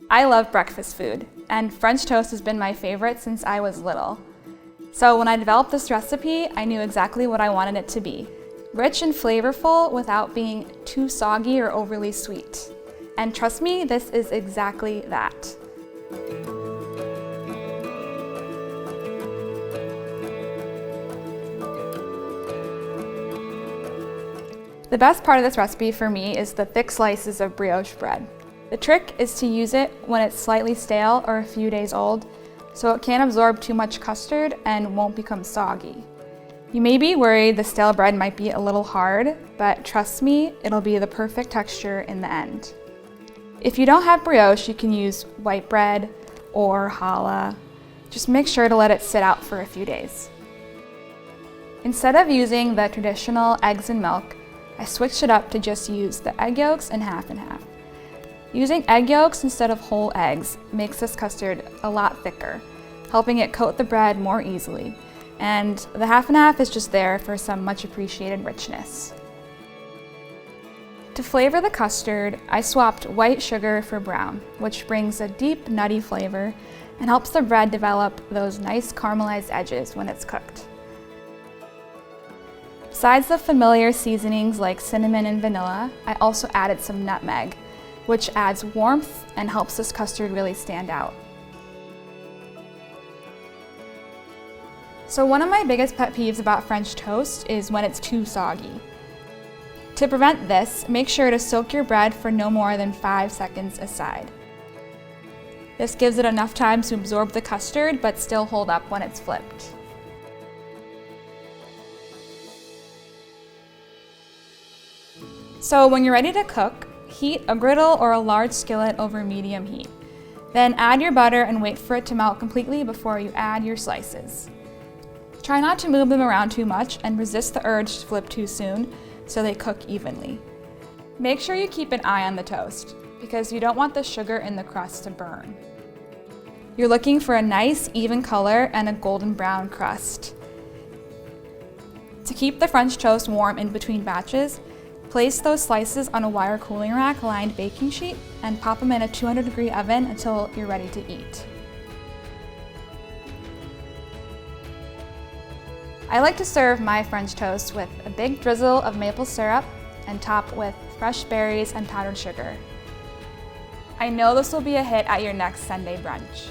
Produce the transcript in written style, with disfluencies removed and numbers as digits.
I love breakfast food, and French toast has been my favorite since I was little. So when I developed this recipe, I knew exactly what I wanted it to be. Rich and flavorful without being too soggy or overly sweet. And trust me, this is exactly that. The best part of this recipe for me is the thick slices of brioche bread. The trick is to use it when it's slightly stale or a few days old, so it can't absorb too much custard and won't become soggy. You may be worried the stale bread might be a little hard, but trust me, it'll be the perfect texture in the end. If you don't have brioche, you can use white bread or challah. Just make sure to let it sit out for a few days. Instead of using the traditional eggs and milk, I switched it up to just use the egg yolks and half. Using egg yolks instead of whole eggs makes this custard a lot thicker, helping it coat the bread more easily. And the half is just there for some much appreciated richness. To flavor the custard, I swapped white sugar for brown, which brings a deep nutty flavor and helps the bread develop those nice caramelized edges when it's cooked. Besides the familiar seasonings like cinnamon and vanilla, I also added some nutmeg, which adds warmth and helps this custard really stand out. So one of my biggest pet peeves about French toast is when it's too soggy. To prevent this, make sure to soak your bread for no more than 5 seconds aside. This gives it enough time to absorb the custard but still hold up when it's flipped. So when you're ready to cook, heat a griddle or a large skillet over medium heat. Then add your butter and wait for it to melt completely before you add your slices. Try not to move them around too much and resist the urge to flip too soon so they cook evenly. Make sure you keep an eye on the toast because you don't want the sugar in the crust to burn. You're looking for a nice even color and a golden brown crust. To keep the French toast warm in between batches, place those slices on a wire cooling rack lined baking sheet and pop them in a 200-degree oven until you're ready to eat. I like to serve my French toast with a big drizzle of maple syrup and top with fresh berries and powdered sugar. I know this will be a hit at your next Sunday brunch.